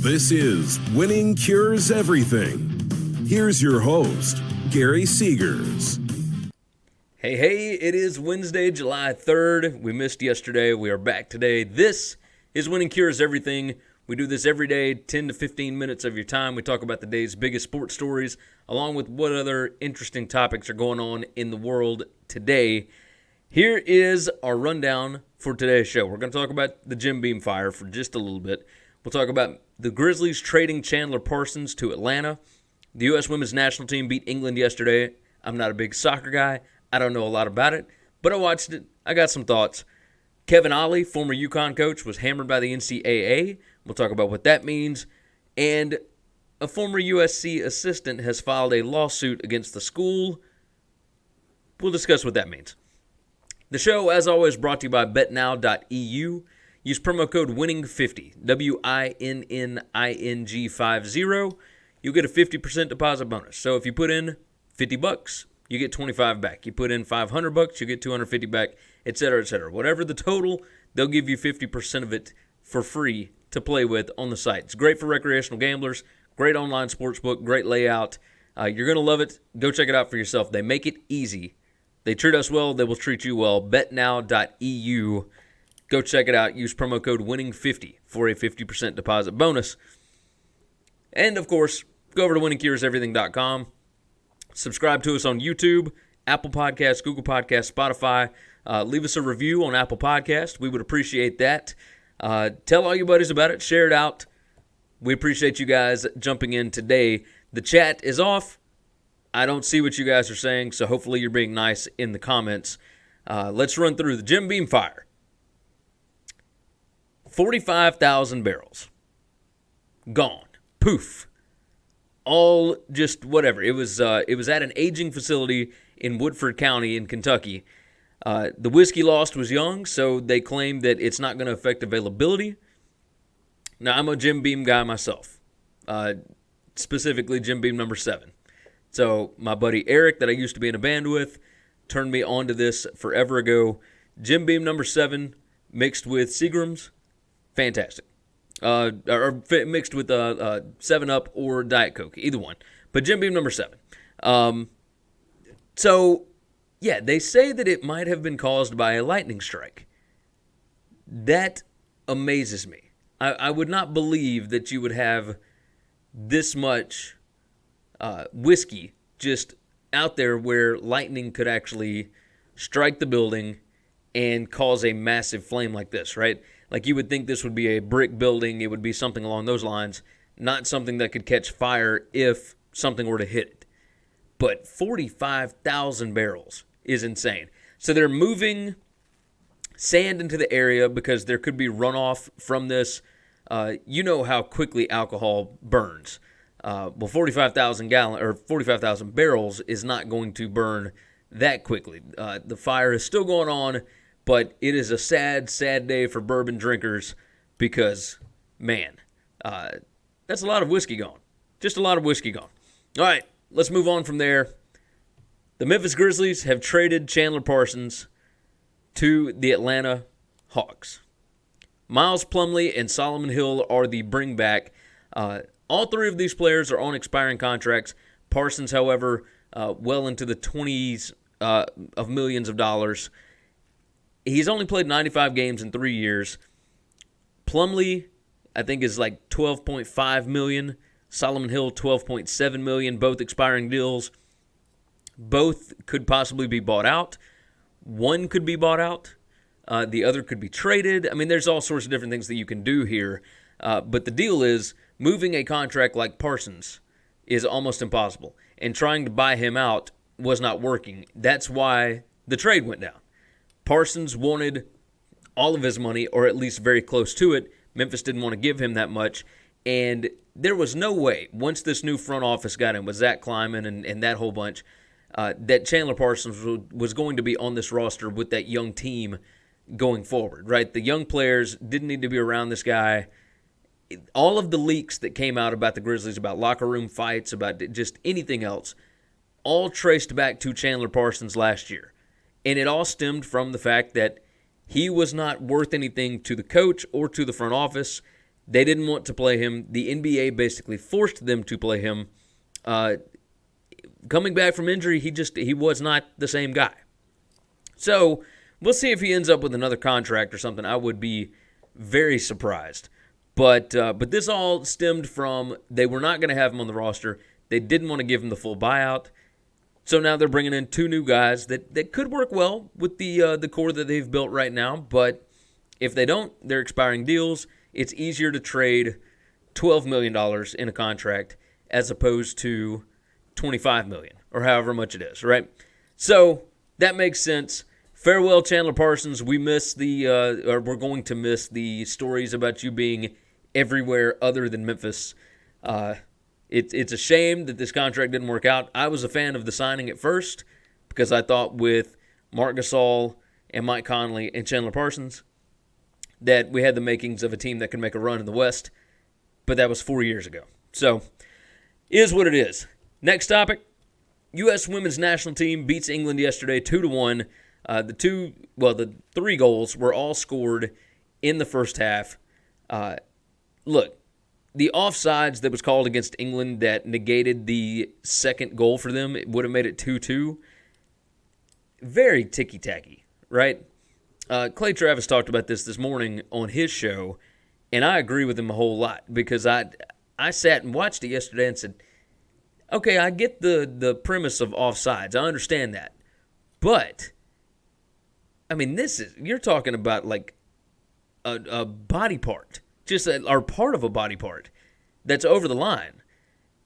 This is Winning Cures Everything. Here's your host, Gary Seegers. Hey, it is Wednesday, July 3rd. We missed yesterday. We are back today. This is Winning Cures Everything. We do this every day, 10 to 15 minutes of your time. We talk about the day's biggest sports stories, along with what other interesting topics are going on in the world today. Here is our rundown for today's show. We're going to talk about the Jim Beam fire for just a little bit. We'll talk about the Grizzlies trading Chandler Parsons to Atlanta. The U.S. women's national team beat England yesterday. I'm not a big soccer guy. I don't know a lot about it, but I watched it. I got some thoughts. Kevin Ollie, former UConn coach, was hammered by the NCAA. We'll talk about what that means. And a former USC assistant has filed a lawsuit against the school. We'll discuss what that means. The show, as always, brought to you by betnow.eu. Use promo code WINNING50, WINNING50. You'll get a 50% deposit bonus. So if you put in $50, you get $25 back. You put in $500, you get $250 back, etc., etc. Whatever the total, they'll give you 50% of it for free to play with on the site. It's great for recreational gamblers, great online sportsbook, great layout. You're going to love it. Go check it out for yourself. They make it easy. They treat us well. They will treat you well. betnow.eu. Go check it out. Use promo code WINNING50 for a 50% deposit bonus. And, of course, go over to winningcureseverything.com. Subscribe to us on YouTube, Apple Podcasts, Google Podcasts, Spotify. Leave us a review on Apple Podcasts. We would appreciate that. Tell all your buddies about it. Share it out. We appreciate you guys jumping in today. The chat is off. I don't see what you guys are saying, so hopefully you're being nice in the comments. Let's run through the Jim Beam fire. 45,000 barrels. Gone. Poof. All just whatever. It was at an aging facility in Woodford County in Kentucky. The whiskey lost was young, so they claimed that it's not going to affect availability. Now, I'm a Jim Beam guy myself, specifically Jim Beam number 7. So my buddy Eric, that I used to be in a band with, turned me on to this forever ago. Jim Beam number 7 mixed with Seagram's, fantastic. Or mixed with 7-Up or Diet Coke, either one. But Jim Beam number 7. So, yeah, they say that it might have been caused by a lightning strike. That amazes me. I would not believe that you would have this much whiskey just out there where lightning could actually strike the building and cause a massive flame like this, right? Like you would think this would be a brick building. It would be something along those lines, not something that could catch fire if something were to hit it. But 45,000 barrels is insane. So they're moving sand into the area because there could be runoff from this. You know how quickly alcohol burns. Well, 45,000 barrels is not going to burn that quickly. The fire is still going on, but it is a sad, sad day for bourbon drinkers because, man, that's a lot of whiskey gone. Just a lot of whiskey gone. All right, let's move on from there. The Memphis Grizzlies have traded Chandler Parsons to the Atlanta Hawks. Miles Plumlee and Soloman Hill are the bringback. All three of these players are on expiring contracts. Parsons, however, well into the 20s of millions of dollars. He's only played 95 games in 3 years. Plumlee, I think, is like $12.5 million. Soloman Hill, $12.7 million, both expiring deals. Both could possibly be bought out. One could be bought out. The other could be traded. I mean, there's all sorts of different things that you can do here. But the deal is, moving a contract like Parsons is almost impossible. And trying to buy him out was not working. That's why the trade went down. Parsons wanted all of his money, or at least very close to it. Memphis didn't want to give him that much. And there was no way, once this new front office got in with Zach Kleiman and that whole bunch, that Chandler Parsons was going to be on this roster with that young team going forward, right? The young players didn't need to be around this guy. All of the leaks that came out about the Grizzlies, about locker room fights, about just anything else, all traced back to Chandler Parsons last year. And it all stemmed from the fact that he was not worth anything to the coach or to the front office, They didn't want to play him. The NBA basically forced them to play him. Coming back from injury, he was not the same guy. So we'll see if he ends up with another contract or something. I would be very surprised. But this all stemmed from they were not going to have him on the roster. They didn't want to give him the full buyout. So now they're bringing in 2 new guys that could work well with the core that they've built right now. But if they don't, they're expiring deals. It's easier to trade $12 million in a contract as opposed to $25 million or however much it is, right? So that makes sense. Farewell, Chandler Parsons. We miss or we're going to miss the stories about you being everywhere other than Memphis. It's a shame that this contract didn't work out. I was a fan of the signing at first because I thought with Marc Gasol and Mike Conley and Chandler Parsons that we had the makings of a team that could make a run in the West, but that was 4 years ago. So, is what it is. Next topic, U.S. women's national team beats England yesterday 2-1. The 3 goals were all scored in the first half. Look, the offsides that was called against England that negated the second goal for them, it would have made it 2-2. Very ticky-tacky, right? Clay Travis talked about this morning on his show, and I agree with him a whole lot because I sat and watched it yesterday and said, okay, I get the premise of offsides. I understand that. But, I mean, you're talking about like a body part. Or part of a body part that's over the line.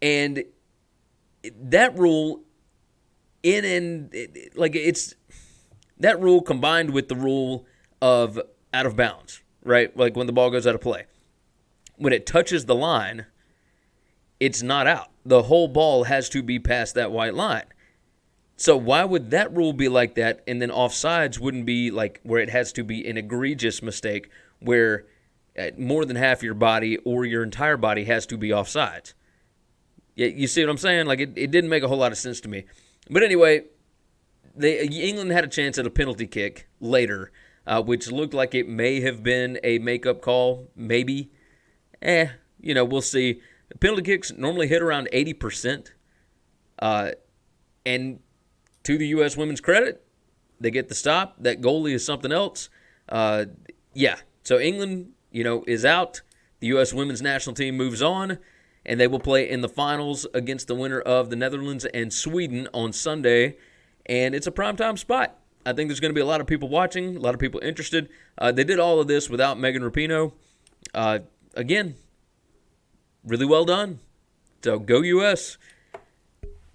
And that rule that rule combined with the rule of out of bounds, right? Like when the ball goes out of play. When it touches the line, it's not out. The whole ball has to be past that white line. So why would that rule be like that and then offsides wouldn't be like where it has to be an egregious mistake where more than half your body or your entire body has to be offsides? You see what I'm saying? Like, it didn't make a whole lot of sense to me. But anyway, England had a chance at a penalty kick later, which looked like it may have been a makeup call, maybe. We'll see. Penalty kicks normally hit around 80%. And to the U.S. women's credit, they get the stop. That goalie is something else. So England is out. The U.S. women's national team moves on, and they will play in the finals against the winner of the Netherlands and Sweden on Sunday, and it's a primetime spot. I think there's going to be a lot of people watching, a lot of people interested. They did all of this without Megan Rapinoe. Again, really well done. So go U.S.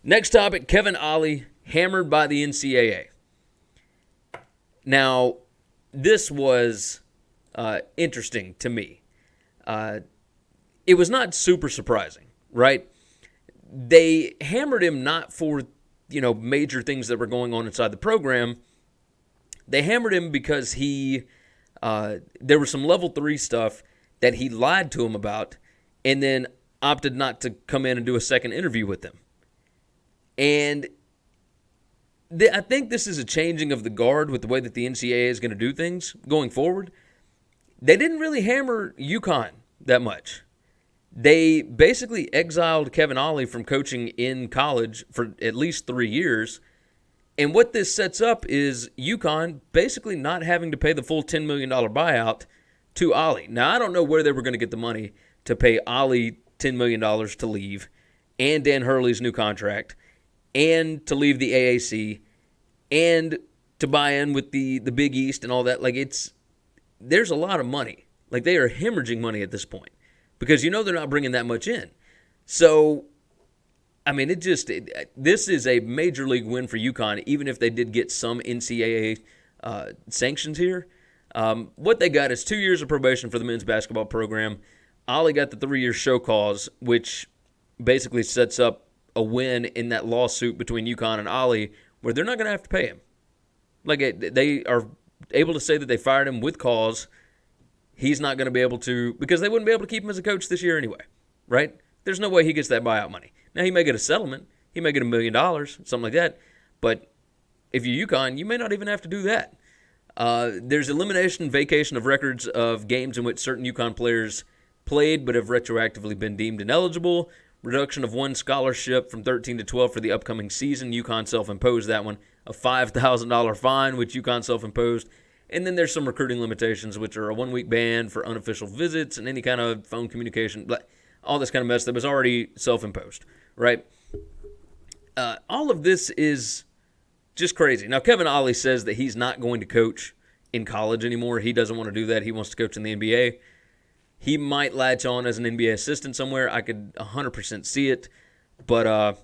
Next topic, Kevin Ollie hammered by the NCAA. Now, this was interesting to me. It was not super surprising, right? They hammered him not for, major things that were going on inside the program. They hammered him because there was some level 3 stuff that he lied to him about and then opted not to come in and do a second interview with them. And I think this is a changing of the guard with the way that the NCAA is going to do things going forward. They didn't really hammer UConn that much. They basically exiled Kevin Ollie from coaching in college for at least 3 years. And what this sets up is UConn basically not having to pay the full $10 million buyout to Ollie. Now, I don't know where they were going to get the money to pay Ollie $10 million to leave and Dan Hurley's new contract and to leave the AAC and to buy in with the Big East and all that. There's a lot of money. Like, they are hemorrhaging money at this point because they're not bringing that much in. So, I mean, this is a major league win for UConn, even if they did get some NCAA sanctions here. What they got is 2 years of probation for the men's basketball program. Ollie got the 3-year show cause, which basically sets up a win in that lawsuit between UConn and Ollie where they're not going to have to pay him. They are able to say that they fired him with cause. He's not going to be able to, because they wouldn't be able to keep him as a coach this year anyway, right? There's no way he gets that buyout money. Now, he may get a settlement. He may get $1 million, something like that. But if you're UConn, you may not even have to do that. There's elimination and vacation of records of games in which certain UConn players played but have retroactively been deemed ineligible. Reduction of one scholarship from 13 to 12 for the upcoming season. UConn self-imposed that one. A $5,000 fine, which UConn self-imposed. And then there's some recruiting limitations, which are a 1-week ban for unofficial visits and any kind of phone communication, all this kind of mess that was already self-imposed, right? All of this is just crazy. Now, Kevin Ollie says that he's not going to coach in college anymore. He doesn't want to do that. He wants to coach in the NBA. He might latch on as an NBA assistant somewhere. I could 100% see it. But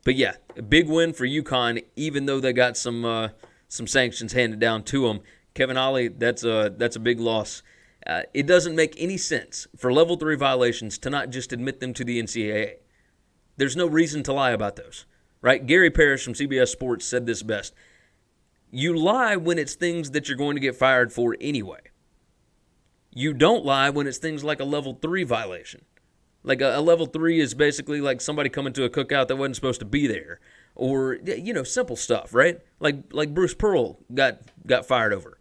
yeah, a big win for UConn, even though they got some sanctions handed down to them. Kevin Ollie, that's a big loss. It doesn't make any sense for Level 3 violations to not just admit them to the NCAA. There's no reason to lie about those, right? Gary Parrish from CBS Sports said this best. You lie when it's things that you're going to get fired for anyway. You don't lie when it's things like a Level 3 violation. Like a Level 3 is basically like somebody coming to a cookout that wasn't supposed to be there. Or, simple stuff, right? Like Bruce Pearl got fired over.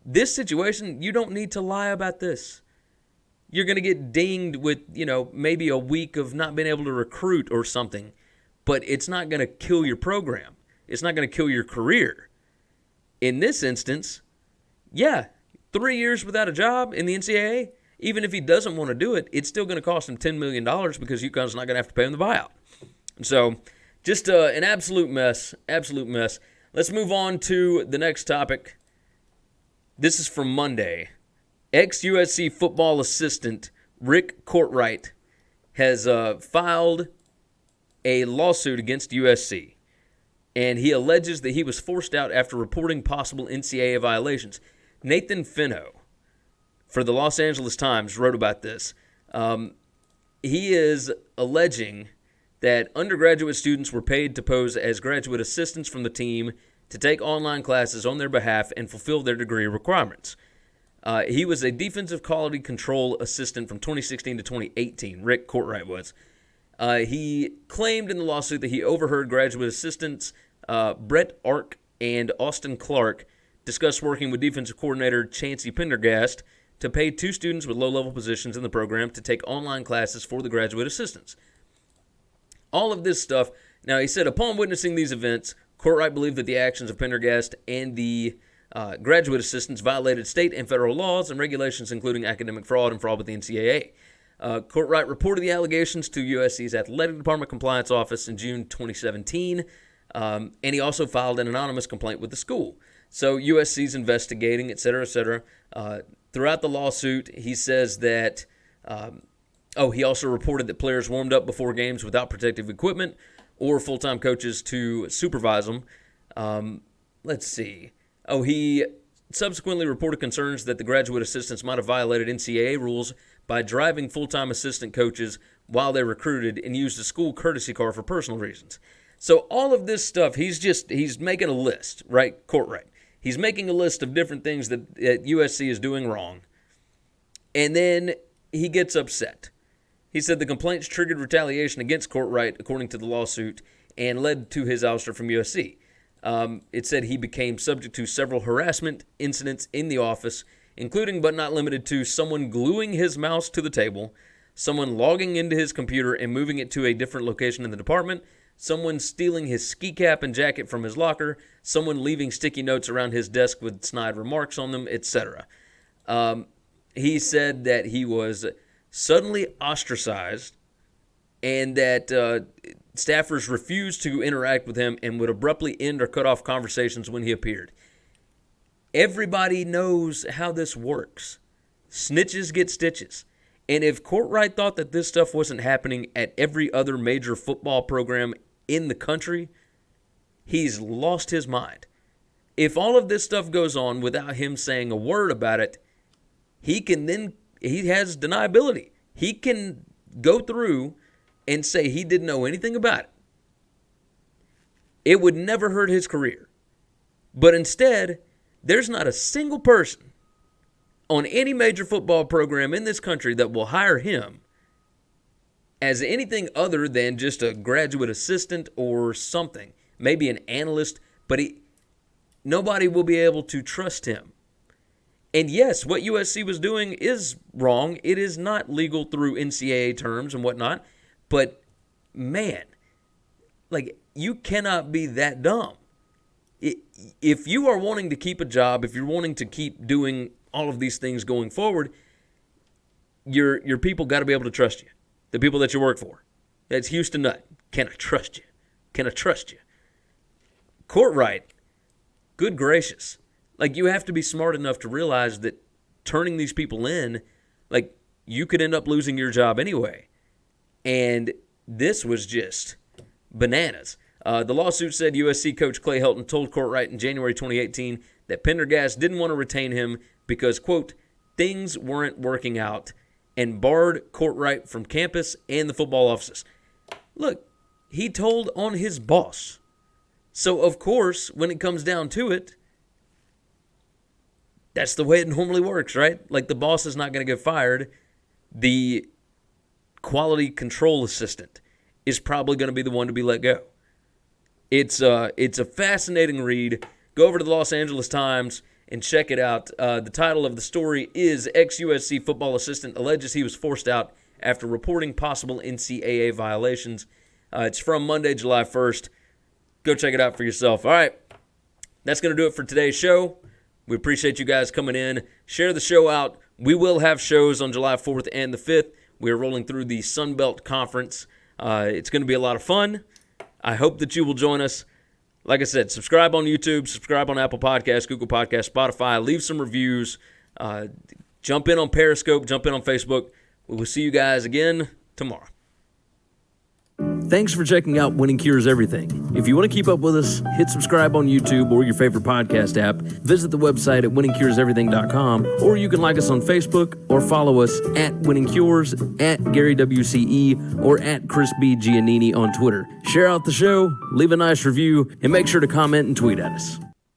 This situation, you don't need to lie about this. You're going to get dinged with, maybe a week of not being able to recruit or something. But it's not going to kill your program. It's not going to kill your career. In this instance, 3 years without a job in the NCAA, even if he doesn't want to do it, it's still going to cost him $10 million because UConn's not going to have to pay him the buyout. So, just an absolute mess, Let's move on to the next topic. This is from Monday. Ex-USC football assistant Rick Courtright has filed a lawsuit against USC, and he alleges that he was forced out after reporting possible NCAA violations. Nathan Fenno, for the Los Angeles Times, wrote about this. He is alleging that undergraduate students were paid to pose as graduate assistants from the team to take online classes on their behalf and fulfill their degree requirements. He was a defensive quality control assistant from 2016 to 2018, Rick Courtright was. He claimed in the lawsuit that he overheard graduate assistants Brett Ark and Austin Clark discuss working with defensive coordinator Chancey Pendergast to pay two students with low-level positions in the program to take online classes for the graduate assistants. All of this stuff. Now, he said, upon witnessing these events, Courtright believed that the actions of Pendergast and the graduate assistants violated state and federal laws and regulations, including academic fraud and fraud with the NCAA. Courtright reported the allegations to USC's Athletic Department Compliance Office in June 2017, and he also filed an anonymous complaint with the school. So USC's investigating, et cetera, et cetera. Throughout the lawsuit, he says that, he also reported that players warmed up before games without protective equipment or full-time coaches to supervise them. Let's see. He subsequently reported concerns that the graduate assistants might have violated NCAA rules by driving full-time assistant coaches while they recruited and used a school courtesy car for personal reasons. So all of this stuff, he's making a list, right? Courtright. He's making a list of different things that USC is doing wrong. And then he gets upset. He said the complaints triggered retaliation against Courtright, according to the lawsuit, and led to his ouster from USC. It said he became subject to several harassment incidents in the office, including but not limited to someone gluing his mouse to the table, someone logging into his computer and moving it to a different location in the department, someone stealing his ski cap and jacket from his locker, someone leaving sticky notes around his desk with snide remarks on them, etc. He said that he was suddenly ostracized and that staffers refused to interact with him and would abruptly end or cut off conversations when he appeared. Everybody knows how this works. Snitches get stitches. And if Courtright thought that this stuff wasn't happening at every other major football program in the country, he's lost his mind. If all of this stuff goes on without him saying a word about it, he has deniability. He can go through and say he didn't know anything about it. It would never hurt his career. But instead, there's not a single person on any major football program in this country that will hire him as anything other than just a graduate assistant or something, maybe an analyst, but nobody will be able to trust him. And yes, what USC was doing is wrong. It is not legal through NCAA terms and whatnot. But, man, like, you cannot be that dumb. If you are wanting to keep a job, if you're wanting to keep doing all of these things going forward, your people got to be able to trust you. The people that you work for. That's Houston Nutt. Can I trust you? Can I trust you? Courtright, good gracious. Like, you have to be smart enough to realize that turning these people in, like, you could end up losing your job anyway. And this was just bananas. The lawsuit said USC coach Clay Helton told Courtright in January 2018 that Pendergast didn't want to retain him because, quote, things weren't working out, and barred Courtright from campus and the football offices. Look, he told on his boss. So, of course, when it comes down to it, that's the way it normally works, right? Like, the boss is not going to get fired. The quality control assistant is probably going to be the one to be let go. It's a fascinating read. Go over to the Los Angeles Times and check it out. The title of the story is Ex-USC football assistant alleges he was forced out after reporting possible NCAA violations. It's from Monday, July 1st. Go check it out for yourself. All right, that's going to do it for today's show. We appreciate you guys coming in. Share the show out. We will have shows on July 4th and the 5th. We are rolling through the Sun Belt Conference. It's going to be a lot of fun. I hope that you will join us. Like I said, subscribe on YouTube, subscribe on Apple Podcasts, Google Podcasts, Spotify. Leave some reviews. Jump in on Periscope, jump in on Facebook. We will see you guys again tomorrow. Thanks for checking out Winning Cures Everything. If you want to keep up with us, hit subscribe on YouTube or your favorite podcast app. Visit the website at winningcureseverything.com, or you can like us on Facebook or follow us at Winning Cures, at Gary WCE, or at Chris B. Giannini on Twitter. Share out the show, leave a nice review, and make sure to comment and tweet at us.